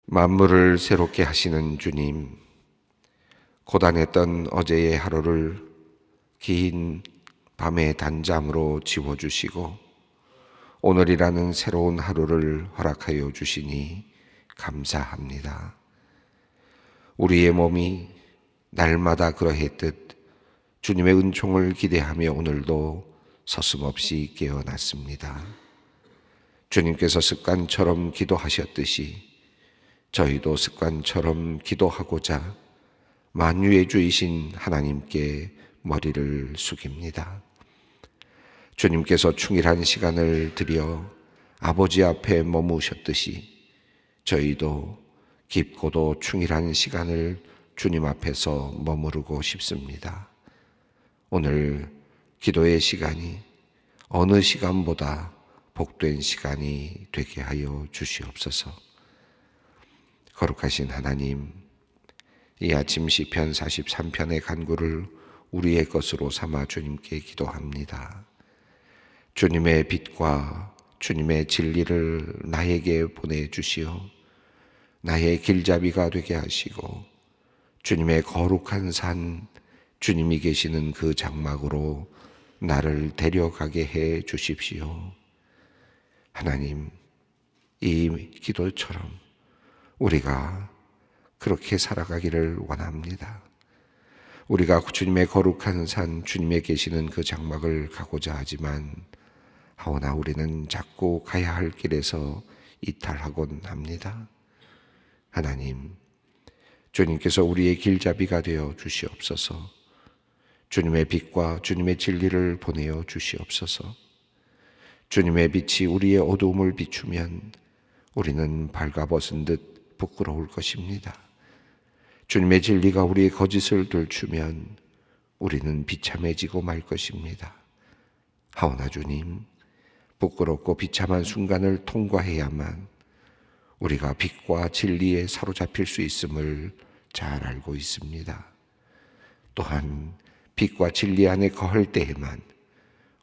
만물을 새롭게 하시는 주님, 고단했던 어제의 하루를 긴 밤의 단잠으로 지워주시고 오늘이라는 새로운 하루를 허락하여 주시니 감사합니다. 우리의 몸이 날마다 그러했듯 주님의 은총을 기대하며 오늘도 서슴없이 깨어났습니다. 주님께서 습관처럼 기도하셨듯이 저희도 습관처럼 기도하고자 만유의 주이신 하나님께 머리를 숙입니다. 주님께서 충일한 시간을 들여 아버지 앞에 머무셨듯이 저희도 깊고도 충일한 시간을 주님 앞에서 머무르고 싶습니다. 오늘 기도의 시간이 어느 시간보다 복된 시간이 되게 하여 주시옵소서. 거룩하신 하나님, 이 아침 시편 43편의 간구를 우리의 것으로 삼아 주님께 기도합니다. 주님의 빛과 주님의 진리를 나에게 보내주시어 나의 길잡이가 되게 하시고 주님의 거룩한 산, 주님이 계시는 그 장막으로 나를 데려가게 해 주십시오. 하나님, 이 기도처럼 우리가 그렇게 살아가기를 원합니다. 우리가 주님의 거룩한 산, 주님의 계시는 그 장막을 가고자 하지만 하오나 우리는 자꾸 가야 할 길에서 이탈하곤 합니다. 하나님, 주님께서 우리의 길잡이가 되어 주시옵소서. 주님의 빛과 주님의 진리를 보내어 주시옵소서. 주님의 빛이 우리의 어두움을 비추면 우리는 발가벗은 듯 부끄러울 것입니다. 주님의 진리가 우리의 거짓을 들추면 우리는 비참해지고 말 것입니다. 하오나 주님, 부끄럽고 비참한 순간을 통과해야만 우리가 빛과 진리에 사로잡힐 수 있음을 잘 알고 있습니다. 또한 빛과 진리 안에 거할 때에만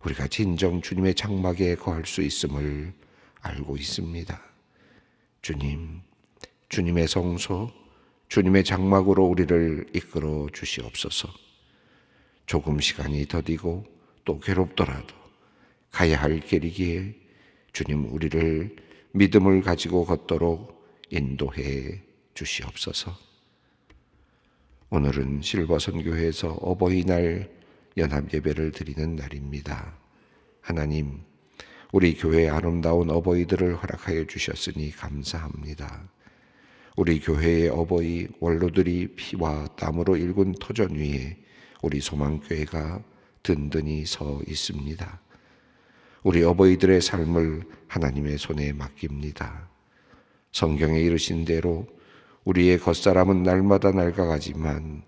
우리가 진정 주님의 장막에 거할 수 있음을 알고 있습니다. 주님, 주님의 성소, 주님의 장막으로 우리를 이끌어 주시옵소서. 조금 시간이 더디고 또 괴롭더라도 가야 할 길이기에 주님 우리를 믿음을 가지고 걷도록 인도해 주시옵소서. 오늘은 실버선교회에서 어버이날 연합예배를 드리는 날입니다. 하나님, 우리 교회의 아름다운 어버이들을 허락하여 주셨으니 감사합니다. 우리 교회의 어버이 원로들이 피와 땀으로 일군 터전 위에 우리 소망교회가 든든히 서 있습니다. 우리 어버이들의 삶을 하나님의 손에 맡깁니다. 성경에 이르신 대로 우리의 겉사람은 날마다 낡아가지만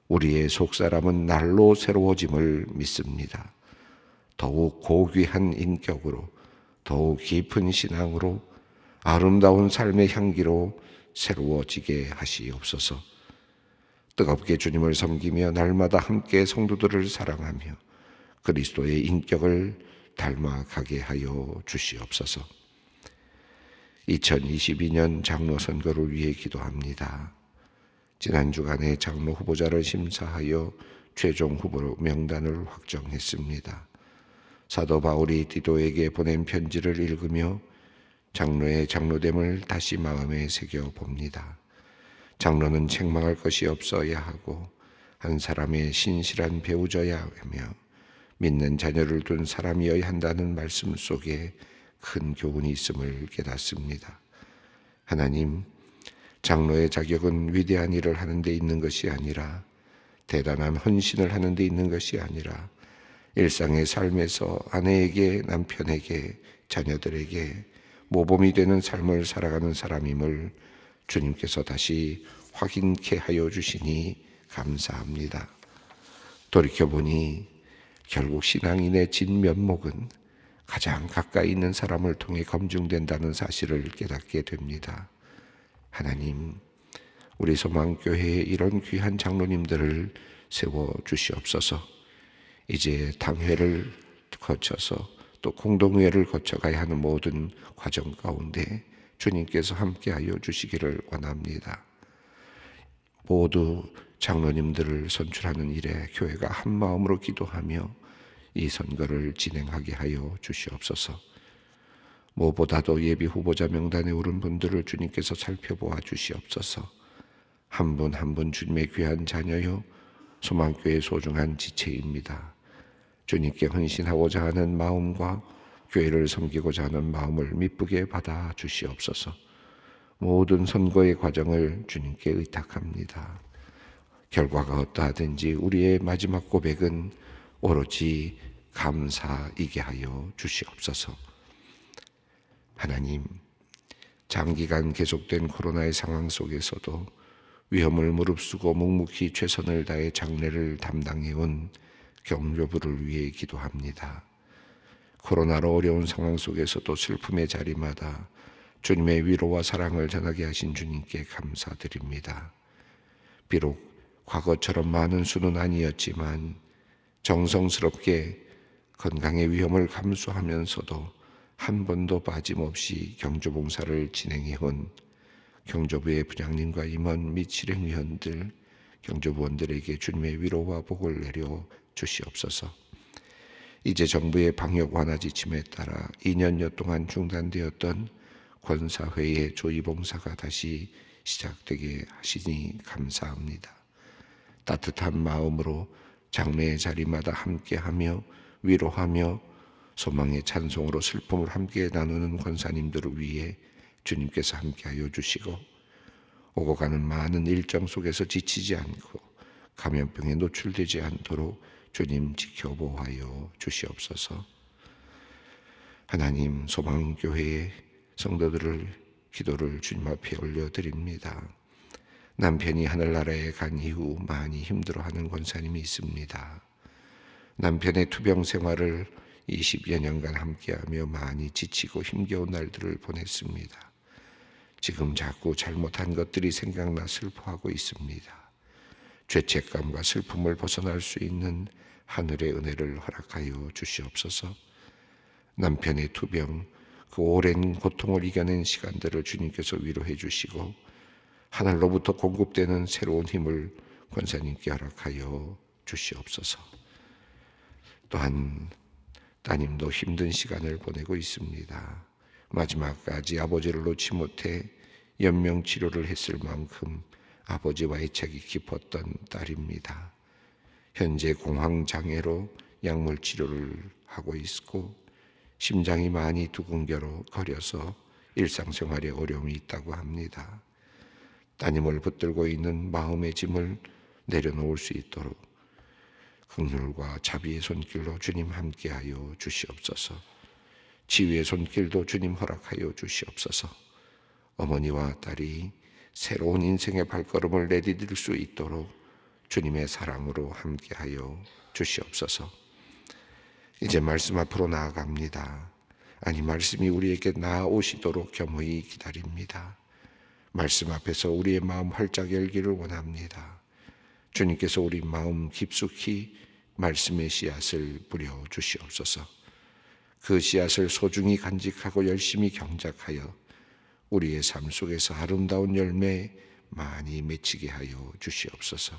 우리의 속사람은 날로 새로워짐을 믿습니다. 더욱 고귀한 인격으로, 더욱 깊은 신앙으로, 아름다운 삶의 향기로 새로워지게 하시옵소서. 뜨겁게 주님을 섬기며 날마다 함께 성도들을 사랑하며 그리스도의 인격을 닮아가게 하여 주시옵소서. 2022년 장로 선거를 위해 기도합니다. 지난 주간에 장로 후보자를 심사하여 최종 후보 명단을 확정했습니다. 사도 바울이 디도에게 보낸 편지를 읽으며 장로의 장로됨을 다시 마음에 새겨봅니다. 장로는 책망할 것이 없어야 하고 한 사람의 신실한 배우자야 하며 믿는 자녀를 둔 사람이어야 한다는 말씀 속에 큰 교훈이 있음을 깨닫습니다. 하나님, 장로의 자격은 위대한 일을 하는 데 있는 것이 아니라 대단한 헌신을 하는 데 있는 것이 아니라 일상의 삶에서 아내에게, 남편에게, 자녀들에게 모범이 되는 삶을 살아가는 사람임을 주님께서 다시 확인케 하여 주시니 감사합니다. 돌이켜보니 결국 신앙인의 진면목은 가장 가까이 있는 사람을 통해 검증된다는 사실을 깨닫게 됩니다. 하나님, 우리 소망교회에 이런 귀한 장로님들을 세워주시옵소서. 이제 당회를 거쳐서 또 공동회를 거쳐가야 하는 모든 과정 가운데 주님께서 함께하여 주시기를 원합니다. 모두 장로님들을 선출하는 일에 교회가 한 마음으로 기도하며 이 선거를 진행하게 하여 주시옵소서. 무엇보다도 예비 후보자 명단에 오른 분들을 주님께서 살펴보아 주시옵소서. 한 분 한 분 주님의 귀한 자녀요 소망교회의 소중한 지체입니다. 주님께 헌신하고자 하는 마음과 교회를 섬기고자 하는 마음을 미쁘게 받아 주시옵소서. 모든 선거의 과정을 주님께 의탁합니다. 결과가 어떠하든지 우리의 마지막 고백은 오로지 감사이게 하여 주시옵소서. 하나님, 장기간 계속된 코로나의 상황 속에서도 위험을 무릅쓰고 묵묵히 최선을 다해 장례를 담당해온 경조부를 위해 기도합니다. 코로나로 어려운 상황 속에서도 슬픔의 자리마다 주님의 위로와 사랑을 전하게 하신 주님께 감사드립니다. 비록 과거처럼 많은 수는 아니었지만 정성스럽게 건강의 위험을 감수하면서도 한 번도 빠짐없이 경조봉사를 진행해온 경조부의 부장님과 임원 및 실행위원들, 경조부원들에게 주님의 위로와 복을 내려 주시옵소서. 이제 정부의 방역 완화 지침에 따라 2년여 동안 중단되었던 권사회의 조의봉사가 다시 시작되게 하시니 감사합니다. 따뜻한 마음으로 장례의 자리마다 함께하며 위로하며 소망의 찬송으로 슬픔을 함께 나누는 권사님들을 위해 주님께서 함께하여 주시고 오고 가는 많은 일정 속에서 지치지 않고 감염병에 노출되지 않도록 주님 지켜보아여 주시옵소서. 하나님, 소망교회의 성도들을 기도를 주님 앞에 올려드립니다. 남편이 하늘나라에 간 이후 많이 힘들어하는 권사님이 있습니다. 남편의 투병 생활을 20여 년간 함께하며 많이 지치고 힘겨운 날들을 보냈습니다. 지금 자꾸 잘못한 것들이 생각나 슬퍼하고 있습니다. 죄책감과 슬픔을 벗어날 수 있는 하늘의 은혜를 허락하여 주시옵소서. 남편의 투병, 그 오랜 고통을 이겨낸 시간들을 주님께서 위로해 주시고 하늘로부터 공급되는 새로운 힘을 권사님께 허락하여 주시옵소서. 또한 따님도 힘든 시간을 보내고 있습니다. 마지막까지 아버지를 놓지 못해 연명치료를 했을 만큼 아버지와 애착이 깊었던 딸입니다. 현재 공황장애로 약물치료를 하고 있고 심장이 많이 두근거려 거려서 일상생활에 어려움이 있다고 합니다. 따님을 붙들고 있는 마음의 짐을 내려놓을 수 있도록 긍휼과 자비의 손길로 주님 함께하여 주시옵소서. 지위의 손길도 주님 허락하여 주시옵소서. 어머니와 딸이 새로운 인생의 발걸음을 내디딜 수 있도록 주님의 사랑으로 함께하여 주시옵소서. 이제 말씀 앞으로 나아갑니다. 아니, 말씀이 우리에게 나아오시도록 겸허히 기다립니다. 말씀 앞에서 우리의 마음 활짝 열기를 원합니다. 주님께서 우리 마음 깊숙이 말씀의 씨앗을 뿌려 주시옵소서. 그 씨앗을 소중히 간직하고 열심히 경작하여 우리의 삶 속에서 아름다운 열매 많이 맺히게 하여 주시옵소서.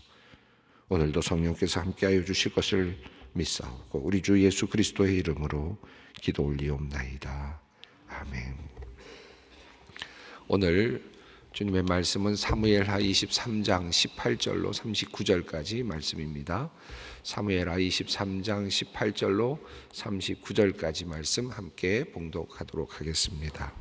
오늘도 성령께서 함께하여 주실 것을 믿사오고 우리 주 예수 그리스도의 이름으로 기도 올리옵나이다. 아멘. 오늘 주님의 말씀은 사무엘하 23장 18절로 39절까지 말씀입니다. 사무엘하 23장 18절로 39절까지 말씀 함께 봉독하도록 하겠습니다.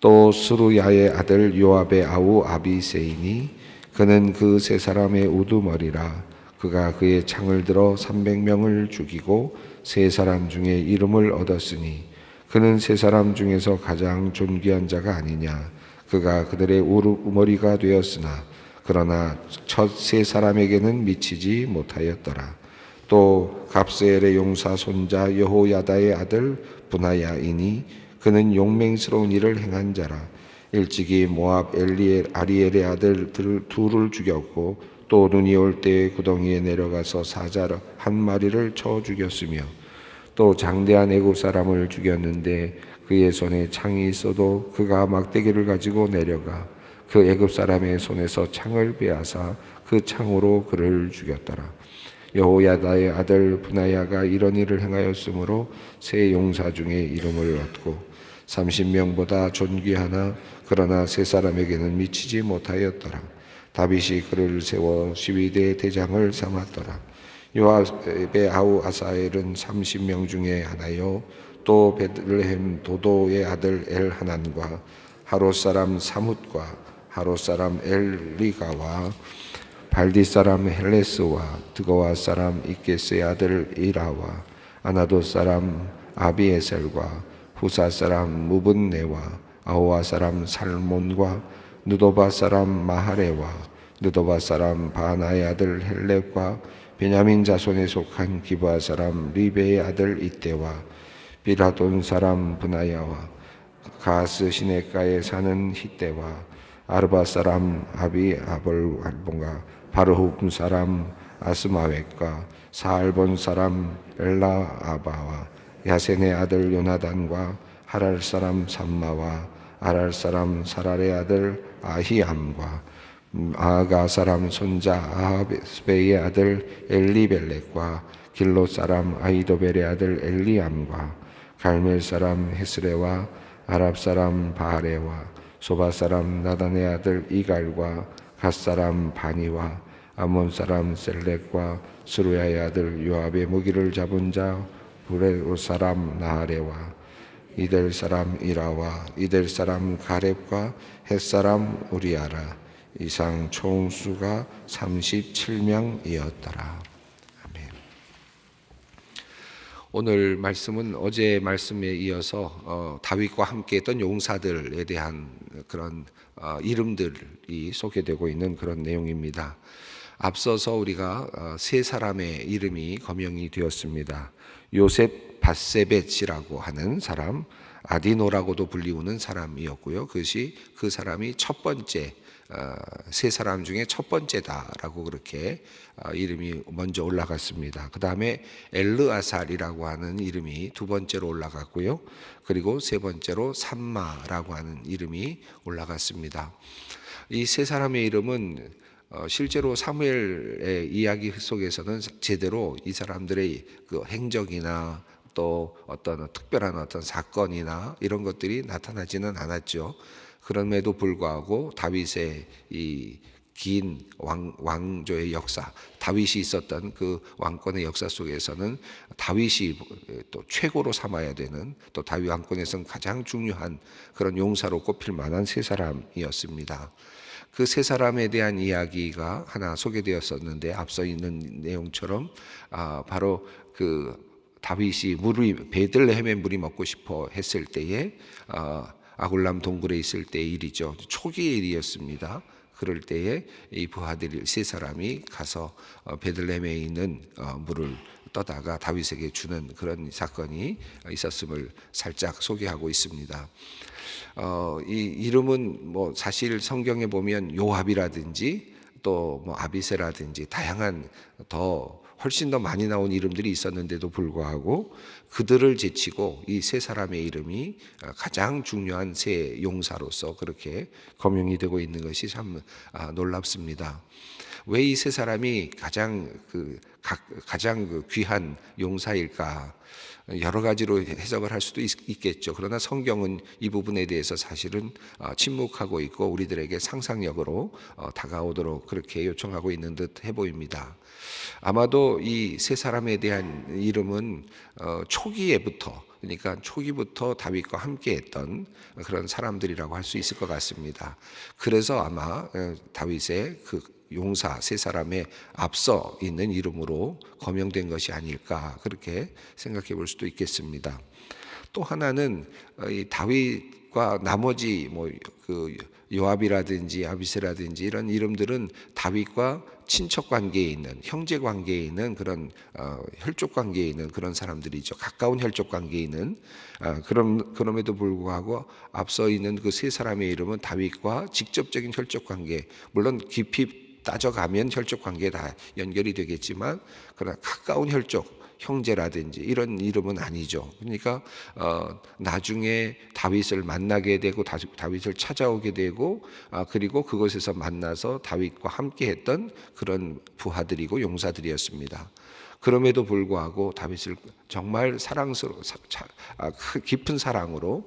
또 스루야의 아들 요압의 아우 아비새이니 그는 그 세 사람의 우두머리라. 그가 그의 창을 들어 300명을 죽이고 세 사람 중에 이름을 얻었으니 그는 세 사람 중에서 가장 존귀한 자가 아니냐. 그가 그들의 우두머리가 되었으나 그러나 첫 세 사람에게는 미치지 못하였더라. 또 갑스엘의 용사 손자 여호야다의 아들 분하야이니 그는 용맹스러운 일을 행한 자라. 일찍이 모압 아리엘의 아들 둘을 죽였고 또 눈이 올 때 구덩이에 내려가서 사자 한 마리를 쳐 죽였으며 또 장대한 애굽 사람을 죽였는데 그의 손에 창이 있어도 그가 막대기를 가지고 내려가 그 애굽 사람의 손에서 창을 빼앗아 그 창으로 그를 죽였더라. 여호야다의 아들 분하야가 이런 일을 행하였으므로 세 용사 중에 이름을 얻고 30명보다 존귀하나 그러나 세 사람에게는 미치지 못하였더라. 다윗이 그를 세워 12대 대장을 삼았더라. 요압의 아우 아사엘은 30명 중에 하나요. 또 베들레헴 도도의 아들 엘하난과 하롯 사람 사뭇과 하롯 사람 엘리가와 발디 사람 헬레스와 드고와 사람 이게스의 아들 이라와 아나돗 사람 아비에셀과 후사 사람 무분네와 아호와 사람 살몬과 느도바 사람 마하레와 느도바 사람 바나의 아들 헬렉과 베냐민 자손에 속한 기브아 사람 리베의 아들 이때와 비라돈 사람 분하야와 가스 시내가에 사는 히때와 아르바 사람 아비 아볼과 바르훔 사람 아스마웻과 사알본 사람 엘라아바와 야센의 아들 요나단과 하랄 사람 삼마와 아랄 사람 사랄의 아들 아히암과 아가 사람 손자 아하베의 아들 엘리벨렉과 길로 사람 아이도벨의 아들 엘리암과 갈멜 사람 헤스레와 아랍 사람 바하레와 소바 사람 나단의 아들 이갈과 갓 사람 바니와 아몬 사람 셀렉과 스루야의 아들 요압의 무기를 잡은 자 브레오 사람 나하레와 이델 사람 이라와 이델 사람 가렙과 헷 사람 우리아라. 이상 총수가 37명이었더라. 아멘. 오늘 말씀은 어제 말씀에 이어서 다윗과 함께했던 용사들에 대한 그런 이름들이 소개되고 있는 그런 내용입니다. 앞서서 우리가 세 사람의 이름이 거명이 되었습니다. 요셉 바세벳이라고 하는 사람, 아디노라고도 불리우는 사람이었고요. 그것이 그 사람이 첫 번째 세 사람 중에 첫 번째다라고 그렇게 이름이 먼저 올라갔습니다. 그 다음에 엘르아살이라고 하는 이름이 두 번째로 올라갔고요. 그리고 세 번째로 삼마라고 하는 이름이 올라갔습니다. 이 세 사람의 이름은 실제로 사무엘의 이야기 속에서는 제대로 이 사람들의 그 행적이나 또 어떤 특별한 어떤 사건이나 이런 것들이 나타나지는 않았죠. 그럼에도 불구하고 다윗의 이 긴 왕조의 역사, 다윗이 있었던 그 왕권의 역사 속에서는 다윗이 또 최고로 삼아야 되는, 또 다윗 왕권에서는 가장 중요한 그런 용사로 꼽힐 만한 세 사람이었습니다. 그 세 사람에 대한 이야기가 하나 소개되었었는데 앞서 있는 내용처럼 바로 그 다윗이 베들레헴의 물이 먹고 싶어 했을 때에 아굴람 동굴에 있을 때의 일이죠. 초기의 일이었습니다. 그럴 때에 이 부하들 세 사람이 가서 베들레헴에 있는 물을 떠다가 다윗에게 주는 그런 사건이 있었음을 살짝 소개하고 있습니다. 이 이름은 뭐 사실 성경에 보면 요압이라든지 또 뭐 아비세라든지 다양한 더 훨씬 더 많이 나온 이름들이 있었는데도 불구하고 그들을 제치고 이 세 사람의 이름이 가장 중요한 세 용사로서 그렇게 거명이 되고 있는 것이 참 놀랍습니다. 왜 이 세 사람이 가장 귀한 용사일까? 여러 가지로 해석을 할 수도 있겠죠. 그러나 성경은 이 부분에 대해서 사실은 침묵하고 있고 우리들에게 상상력으로 다가오도록 그렇게 요청하고 있는 듯 해 보입니다. 아마도 이 세 사람에 대한 이름은 초기부터 다윗과 함께했던 그런 사람들이라고 할 수 있을 것 같습니다. 그래서 아마 다윗의 그 용사 세 사람의 앞서 있는 이름으로 거명된 것이 아닐까 그렇게 생각해 볼 수도 있겠습니다. 또 하나는 이 다윗과 나머지 그 요압이라든지 아비세라든지 이런 이름들은 다윗과 친척 관계에 있는, 형제 관계에 있는 그런 혈족 관계에 있는 그런 사람들이죠. 가까운 혈족 관계에 있는 그럼에도 불구하고 앞서 있는 그 세 사람의 이름은 다윗과 직접적인 혈족 관계, 물론 깊이 따져가면 혈족 관계에 다 연결이 되겠지만 그러나 가까운 혈족, 형제라든지 이런 이름은 아니죠. 그러니까 나중에 다윗을 만나게 되고 다윗을 찾아오게 되고 그리고 그곳에서 만나서 다윗과 함께했던 그런 부하들이고 용사들이었습니다. 그럼에도 불구하고 다윗을 정말 깊은 사랑으로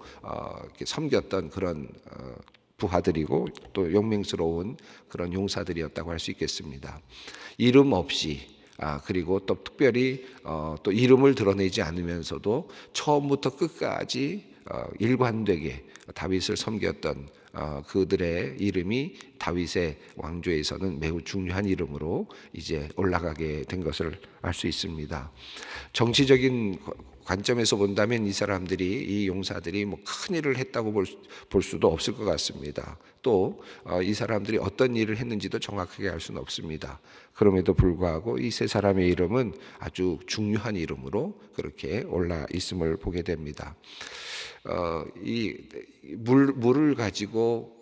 이렇게 섬겼던 그런 부하들이고 또 용맹스러운 그런 용사들이었다고 할 수 있겠습니다. 이름 없이 그리고 또 특별히 또 이름을 드러내지 않으면서도 처음부터 끝까지 일관되게 다윗을 섬겼던 그들의 이름이 다윗의 왕조에서는 매우 중요한 이름으로 이제 올라가게 된 것을 알 수 있습니다. 정치적인 관점에서 본다면 이 사람들이, 이 용사들이 뭐 큰 일을 했다고 볼 수도 없을 것 같습니다. 또 이 사람들이 어떤 일을 했는지도 정확하게 알 수는 없습니다. 그럼에도 불구하고 이 세 사람의 이름은 아주 중요한 이름으로 그렇게 올라 있음을 보게 됩니다. 이 물을 가지고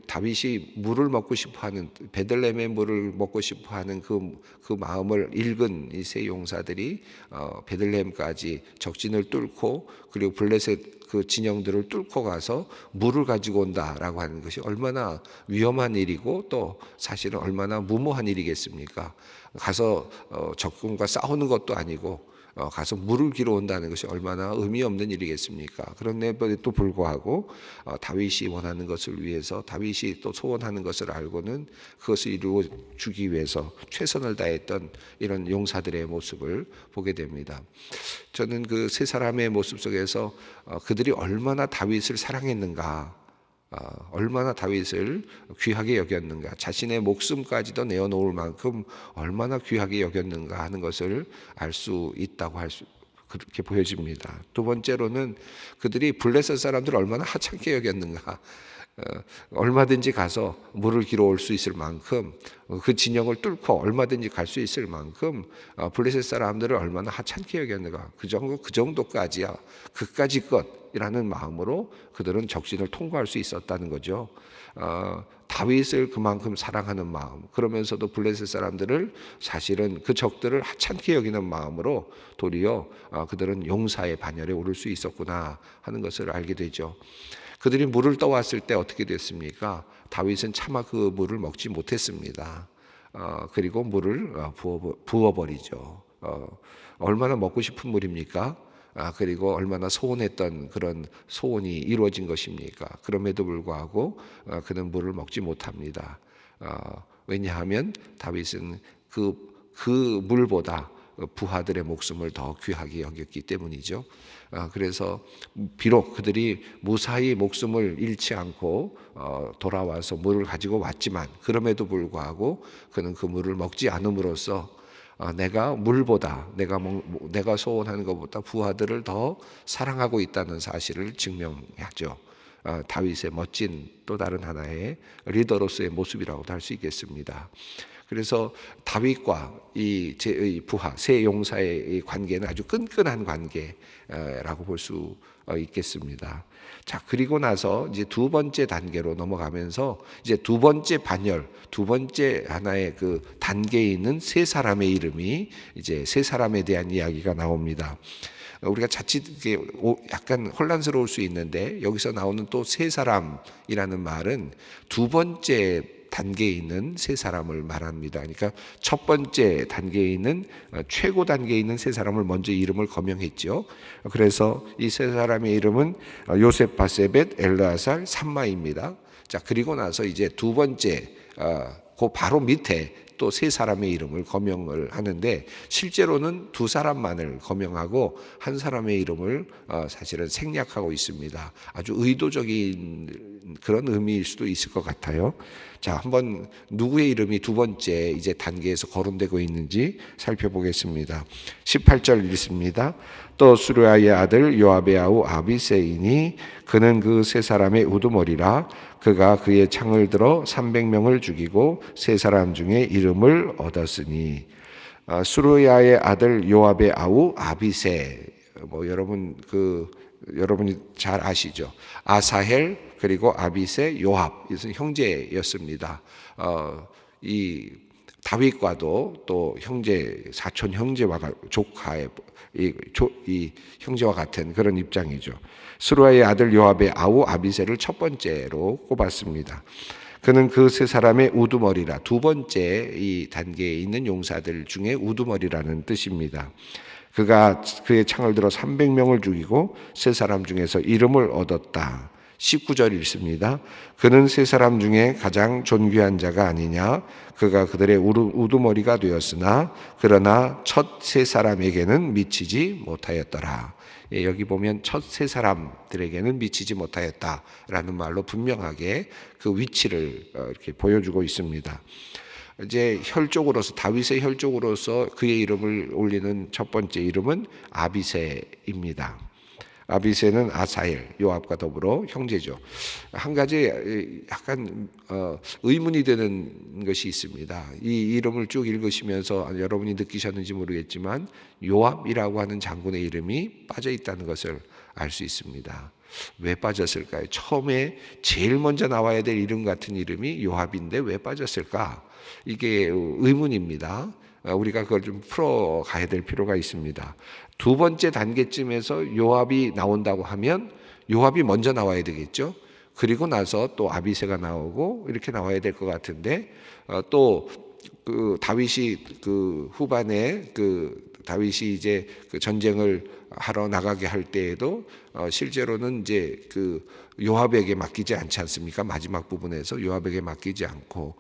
다윗이 물을 먹고 싶어하는, 베들레헴의 물을 먹고 싶어하는 그 마음을 읽은 이 세 용사들이 베들레헴까지 적진을 뚫고 그리고 블레셋 그 진영들을 뚫고 가서 물을 가지고 온다라고 하는 것이 얼마나 위험한 일이고 또 사실은 얼마나 무모한 일이겠습니까? 가서 적군과 싸우는 것도 아니고 가서 물을 기러 온다는 것이 얼마나 의미 없는 일이겠습니까? 그런데도 불구하고 다윗이 원하는 것을 위해서, 다윗이 또 소원하는 것을 알고는 그것을 이루어 주기 위해서 최선을 다했던 이런 용사들의 모습을 보게 됩니다. 저는 그 세 사람의 모습 속에서 그들이 얼마나 다윗을 사랑했는가, 얼마나 다윗을 귀하게 여겼는가, 자신의 목숨까지도 내어놓을 만큼 얼마나 귀하게 여겼는가 하는 것을 알 수 있다고 그렇게 보여집니다. 두 번째로는 그들이 블레셋 사람들을 얼마나 하찮게 여겼는가, 얼마든지 가서 물을 기러 올 수 있을 만큼, 그 진영을 뚫고 얼마든지 갈 수 있을 만큼 블레셋 사람들을 얼마나 하찮게 여겼는가, 그 정도까지야, 그까지 것이라는 마음으로 그들은 적진을 통과할 수 있었다는 거죠. 다윗을 그만큼 사랑하는 마음, 그러면서도 블레셋 사람들을 사실은 그 적들을 하찮게 여기는 마음으로 도리어 그들은 용사의 반열에 오를 수 있었구나 하는 것을 알게 되죠. 그들이 물을 떠왔을 때 어떻게 됐습니까? 다윗은 차마 그 물을 먹지 못했습니다. 그리고 물을 부어버리죠. 얼마나 먹고 싶은 물입니까? 그리고 얼마나 소원했던 그런 소원이 이루어진 것입니까? 그럼에도 불구하고 그는 물을 먹지 못합니다. 왜냐하면 다윗은 그 물보다 부하들의 목숨을 더 귀하게 여겼기 때문이죠. 그래서 비록 그들이 무사히 목숨을 잃지 않고 돌아와서 물을 가지고 왔지만 그럼에도 불구하고 그는 그 물을 먹지 않음으로써 내가 물보다 내가 소원하는 것보다 부하들을 더 사랑하고 있다는 사실을 증명하죠. 다윗의 멋진 또 다른 하나의 리더로서의 모습이라고도 할 수 있겠습니다. 그래서 다윗과 이 부하 세 용사의 관계는 아주 끈끈한 관계라고 볼 수 있겠습니다. 자, 그리고 나서 이제 두 번째 단계로 넘어가면서 이제 두 번째 반열, 두 번째 하나의 그 단계에 있는 세 사람의 이름이 이제 세 사람에 대한 이야기가 나옵니다. 우리가 자칫 약간 혼란스러울 수 있는데 여기서 나오는 또 세 사람이라는 말은 두 번째 단계에 있는 세 사람을 말합니다. 그러니까 첫 번째 단계에 있는 최고 단계에 있는 세 사람을 먼저 이름을 거명했죠. 그래서 이 세 사람의 이름은 요셉, 바세벳, 엘르아살, 삼마입니다. 자, 그리고 나서 이제 두 번째 그 바로 밑에 또 세 사람의 이름을 거명을 하는데 실제로는 두 사람만을 거명하고 한 사람의 이름을 사실은 생략하고 있습니다. 아주 의도적인 그런 의미일 수도 있을 것 같아요. 자, 한번 누구의 이름이 두 번째 이제 단계에서 거론되고 있는지 살펴보겠습니다. 18절 읽습니다. 또 수르야의 아들 요압의 아우 아비새이니 그는 그 세 사람의 우두머리라. 그가 그의 창을 들어 300명을 죽이고 세 사람 중에 이름을 얻었으니. 수르야의 아들 요압의 아우 아비새, 여러분이 잘 아시죠? 아사헬 그리고 아비새, 요압, 이것은 형제였습니다. 이 다윗과도 또 형제 사촌 형제와 조카의 이 형제와 같은 그런 입장이죠. 스루아의 아들 요압의 아우 아비새를 첫 번째로 꼽았습니다. 그는 그 세 사람의 우두머리라, 두 번째 이 단계에 있는 용사들 중에 우두머리라는 뜻입니다. 그가 그의 창을 들어 300명을 죽이고 세 사람 중에서 이름을 얻었다. 19절 읽습니다. 그는 세 사람 중에 가장 존귀한 자가 아니냐. 그가 그들의 우두머리가 되었으나 그러나 첫 세 사람에게는 미치지 못하였더라. 여기 보면 첫 세 사람들에게는 미치지 못하였다라는 말로 분명하게 그 위치를 이렇게 보여주고 있습니다. 이제 혈족으로서, 다윗의 혈족으로서 그의 이름을 올리는 첫 번째 이름은 아비새입니다. 아비새는 아사엘, 요압과 더불어 형제죠. 한 가지 약간 의문이 되는 것이 있습니다. 이 이름을 쭉 읽으시면서 여러분이 느끼셨는지 모르겠지만 요압이라고 하는 장군의 이름이 빠져 있다는 것을 알 수 있습니다. 왜 빠졌을까요? 처음에 제일 먼저 나와야 될 이름 같은 이름이 요압인데 왜 빠졌을까? 이게 의문입니다. 우리가 그걸 좀 풀어가야 될 필요가 있습니다. 두 번째 단계쯤에서 요압이 나온다고 하면 요압이 먼저 나와야 되겠죠. 그리고 나서 또 아비새가 나오고 이렇게 나와야 될 것 같은데, 또 그 다윗이 그 후반에 다윗이 이제 그 전쟁을 하러 나가게 할 때에도 실제로는 이제 그 요압에게 맡기지 않지 않습니까? 마지막 부분에서 요압에게 맡기지 않고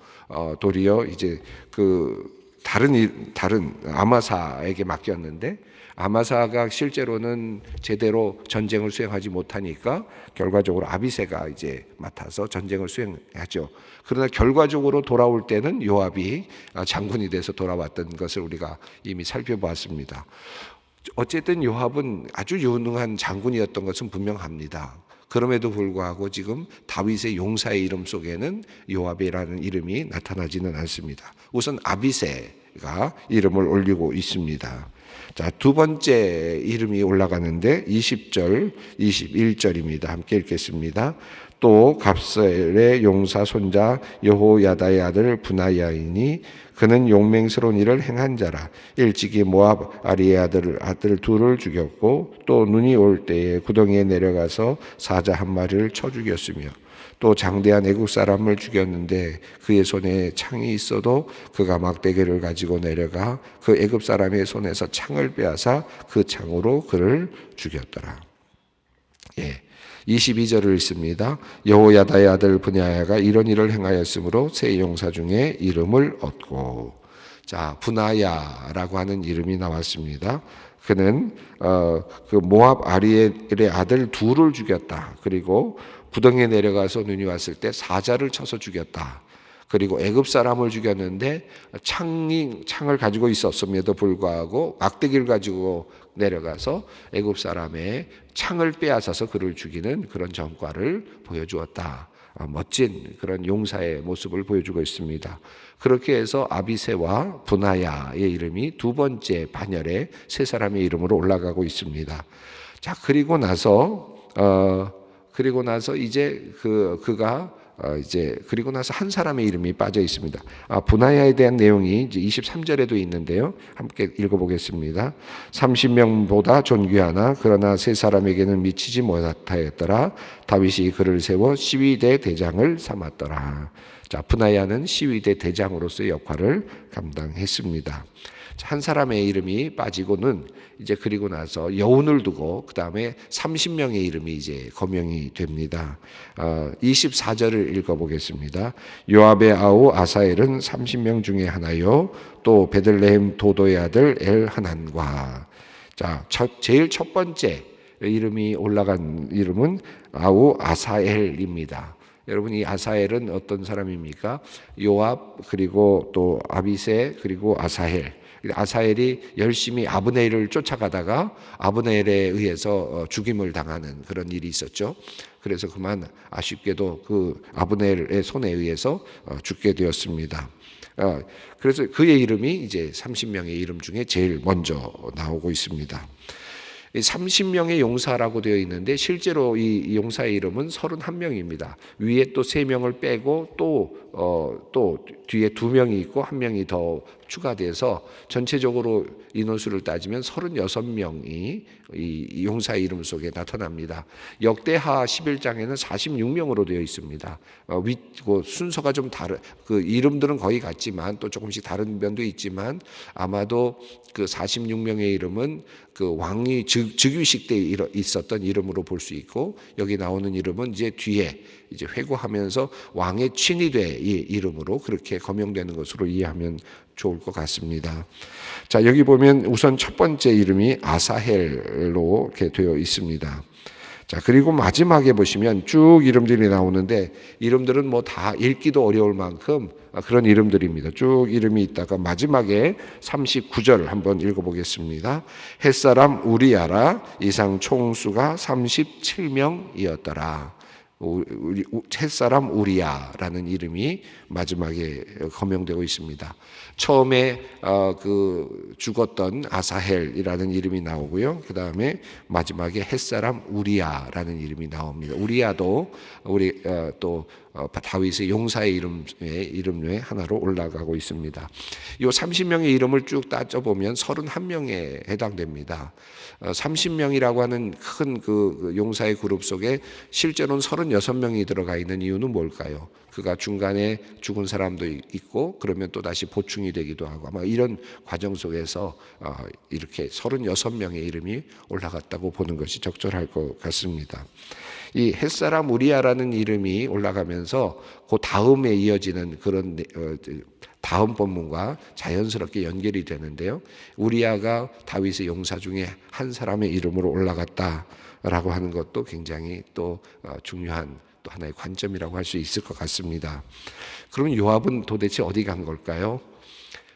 도리어 이제 그 다른 아마사에게 맡겼는데, 아마사가 실제로는 제대로 전쟁을 수행하지 못하니까 결과적으로 아비새가 이제 맡아서 전쟁을 수행하죠. 그러나 결과적으로 돌아올 때는 요압이 장군이 돼서 돌아왔던 것을 우리가 이미 살펴보았습니다. 어쨌든 요압은 아주 유능한 장군이었던 것은 분명합니다. 그럼에도 불구하고 지금 다윗의 용사의 이름 속에는 요압이라는 이름이 나타나지는 않습니다. 우선 아비새가 이름을 올리고 있습니다. 자, 두 번째 이름이 올라가는데 20절, 21절입니다. 함께 읽겠습니다. 또 갑셀의 용사 손자 여호야다의 아들 분하야이니 그는 용맹스러운 일을 행한 자라. 일찍이 모압 아리의 아들 둘을 죽였고 또 눈이 올 때에 구덩이에 내려가서 사자 한 마리를 쳐 죽였으며 또 장대한 애국 사람을 죽였는데 그의 손에 창이 있어도 그가 막대기를 가지고 내려가 그 애굽 사람의 손에서 창을 빼앗아 그 창으로 그를 죽였더라. 22절을 읽습니다. 여호야다의 아들 분하야가 이런 일을 행하였으므로 세 용사 중에 이름을 얻고, 자, 분하야라고 하는 이름이 나왔습니다. 그는 그 모압 아리엘의 아들 둘을 죽였다. 그리고 구덩이에 내려가서 눈이 왔을 때 사자를 쳐서 죽였다. 그리고 애굽 사람을 죽였는데 창을 가지고 있었음에도 불구하고 막대기를 가지고 내려가서 애굽 사람의 창을 빼앗아서 그를 죽이는 그런 전과를 보여주었다. 멋진 그런 용사의 모습을 보여주고 있습니다. 그렇게 해서 아비새와 분하야의 이름이 두 번째 반열에 세 사람의 이름으로 올라가고 있습니다. 자, 그리고 나서 이제 그리고 나서 한 사람의 이름이 빠져 있습니다. 분하야에 대한 내용이 이제 23절에도 있는데요. 함께 읽어보겠습니다. 30명보다 존귀하나 그러나 세 사람에게는 미치지 못하였더라. 다윗이 그를 세워 시위대 대장을 삼았더라. 자, 분하야는 시위대 대장으로서의 역할을 감당했습니다. 한 사람의 이름이 빠지고는 이제 그리고 나서 여운을 두고 그 다음에 30명의 이름이 이제 거명이 됩니다. 24절을 읽어보겠습니다. 요압의 아우 아사엘은 30명 중에 하나요. 또 베들레헴 도도의 아들 엘하난과. 자, 제일 첫 번째 이름이 올라간 이름은 아우 아사엘입니다. 여러분, 이 아사엘은 어떤 사람입니까? 요압, 그리고 또 아비새, 그리고 아사엘. 아사엘이 열심히 아브네엘을 쫓아가다가 아브네엘에 의해서 죽임을 당하는 그런 일이 있었죠. 그래서 그만 아쉽게도 그 아브네엘의 손에 의해서 죽게 되었습니다. 그래서 그의 이름이 이제 30명의 이름 중에 제일 먼저 나오고 있습니다. 30명의 용사라고 되어 있는데 실제로 이 용사의 이름은 31명입니다. 위에 또 3명을 빼고 또 뒤에 2명이 있고 1명이 더 추가돼서 전체적으로 인원수를 따지면 36명이 이 용사의 이름 속에 나타납니다. 역대하 11장에는 46명으로 되어 있습니다. 순서가 좀 다른, 그 이름들은 거의 같지만 또 조금씩 다른 면도 있지만 아마도 그 46명의 이름은 그 왕이 즉위식 때 있었던 이름으로 볼 수 있고, 여기 나오는 이름은 이제 뒤에 이제 회고하면서 왕의 친위대의 이름으로 그렇게 거명되는 것으로 이해하면 좋을 것 같습니다. 자, 여기 보면 우선 첫 번째 이름이 아사헬로 이렇게 되어 있습니다. 자, 그리고 마지막에 보시면 쭉 이름들이 나오는데 이름들은 뭐 다 읽기도 어려울 만큼 그런 이름들입니다. 쭉 이름이 있다가 마지막에 39절 한번 읽어보겠습니다. 햇사람 우리야라 이상 총수가 37명이었더라. 햇사람 우리야라는 이름이 마지막에 거명되고 있습니다. 처음에 그 죽었던 아사헬이라는 이름이 나오고요. 그 다음에 마지막에 햇사람 우리야라는 이름이 나옵니다. 우리야도 우리 또 다윗의 용사의 이름 중에 하나로 올라가고 있습니다. 이 30명의 이름을 쭉 따져보면 31명에 해당됩니다. 30명이라고 하는 큰 그 용사의 그룹 속에 실제로는 36명이 들어가 있는 이유는 뭘까요? 그가 중간에 죽은 사람도 있고 그러면 또 다시 보충이 되기도 하고 아마 이런 과정 속에서 이렇게 36명의 이름이 올라갔다고 보는 것이 적절할 것 같습니다. 이 햇사람 우리야라는 이름이 올라가면서 그 다음에 이어지는 그런 다음 본문과 자연스럽게 연결이 되는데요. 우리야가 다윗의 용사 중에 한 사람의 이름으로 올라갔다라고 하는 것도 굉장히 또 중요한 또 하나의 관점이라고 할 수 있을 것 같습니다. 그럼 요압은 도대체 어디 간 걸까요?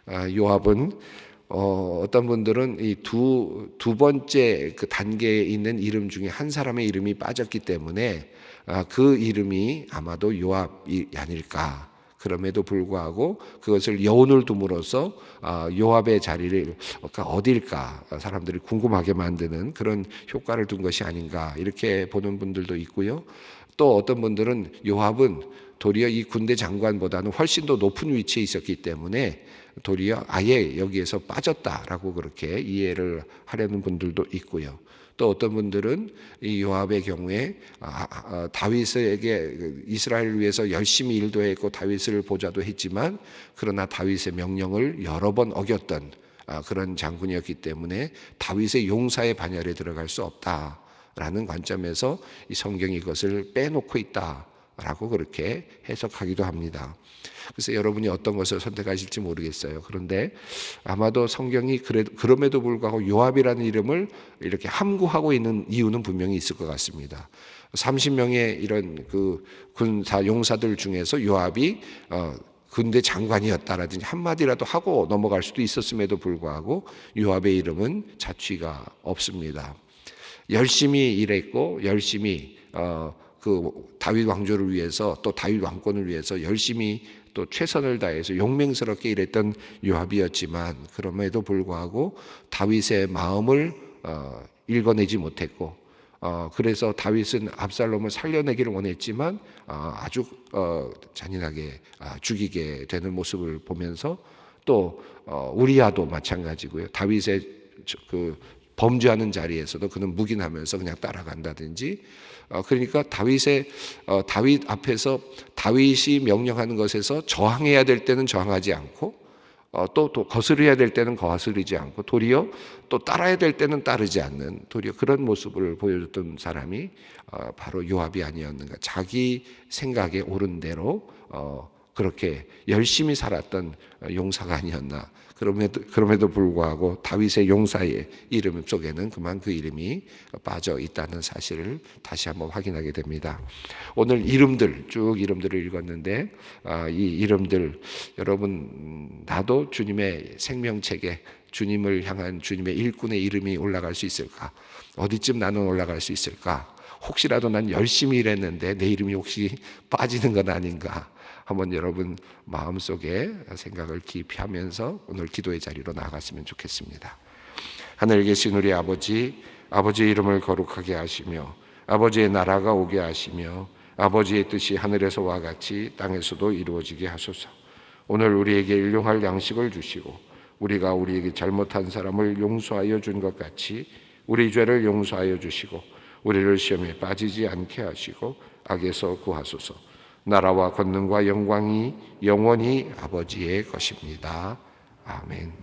요압은 어떤 분들은 이 두 번째 그 단계에 있는 이름 중에 한 사람의 이름이 빠졌기 때문에 그 이름이 아마도 요압이 아닐까. 그럼에도 불구하고 그것을 여운을 둠으로써 요압의 자리를 어디일까 사람들이 궁금하게 만드는 그런 효과를 둔 것이 아닌가 이렇게 보는 분들도 있고요. 또 어떤 분들은 요압은 도리어 이 군대 장관보다는 훨씬 더 높은 위치에 있었기 때문에 도리어 아예 여기에서 빠졌다라고 그렇게 이해를 하려는 분들도 있고요. 또 어떤 분들은 이 요압의 경우에 다윗에게 이스라엘을 위해서 열심히 일도 했고 다윗을 보좌도 했지만 그러나 다윗의 명령을 여러 번 어겼던 그런 장군이었기 때문에 다윗의 용사의 반열에 들어갈 수 없다라는 관점에서 이 성경이 이것을 빼놓고 있다라고 그렇게 해석하기도 합니다. 그래서 여러분이 어떤 것을 선택하실지 모르겠어요. 그런데 아마도 성경이 그럼에도 불구하고 요압이라는 이름을 이렇게 함구하고 있는 이유는 분명히 있을 것 같습니다. 30명의 이런 그 군사 용사들 중에서 요압이 군대 장관이었다라든지 한마디라도 하고 넘어갈 수도 있었음에도 불구하고 요압의 이름은 자취가 없습니다. 열심히 일했고 열심히 그 다윗 왕조를 위해서 또 다윗 왕권을 위해서 열심히 또 최선을 다해서 용맹스럽게 일했던 요압이었지만 그럼에도 불구하고 다윗의 마음을 읽어내지 못했고 그래서 다윗은 압살롬을 살려내기를 원했지만 아주 잔인하게 죽이게 되는 모습을 보면서 또 우리야도 마찬가지고요. 다윗의 그 범죄하는 자리에서도 그는 묵인하면서 그냥 따라간다든지 그러니까 다윗 앞에서 다윗이 명령하는 것에서 저항해야 될 때는 저항하지 않고 또 거스려야 될 때는 거스르지 않고 도리어 또 따라야 될 때는 따르지 않는 도리어 그런 모습을 보여줬던 사람이 바로 요압이 아니었는가. 자기 생각에 옳은 대로 그렇게 열심히 살았던 용사가 아니었나. 그럼에도 불구하고 다윗의 용사의 이름 속에는 그만 그 이름이 빠져 있다는 사실을 다시 한번 확인하게 됩니다. 오늘 쭉 이름들을 읽었는데 이 이름들 여러분 나도 주님의 생명책에 주님을 향한 주님의 일꾼의 이름이 올라갈 수 있을까? 어디쯤 나는 올라갈 수 있을까? 혹시라도 난 열심히 일했는데 내 이름이 혹시 빠지는 건 아닌가? 한번 여러분 마음속에 생각을 깊이 하면서 오늘 기도의 자리로 나아갔으면 좋겠습니다. 하늘에 계신 우리 아버지, 아버지의 이름을 거룩하게 하시며 아버지의 나라가 오게 하시며 아버지의 뜻이 하늘에서와 같이 땅에서도 이루어지게 하소서. 오늘 우리에게 일용할 양식을 주시고 우리가 우리에게 잘못한 사람을 용서하여 준 것 같이 우리 죄를 용서하여 주시고 우리를 시험에 빠지지 않게 하시고 악에서 구하소서. 나라와 권능과 영광이 영원히 아버지의 것입니다. 아멘.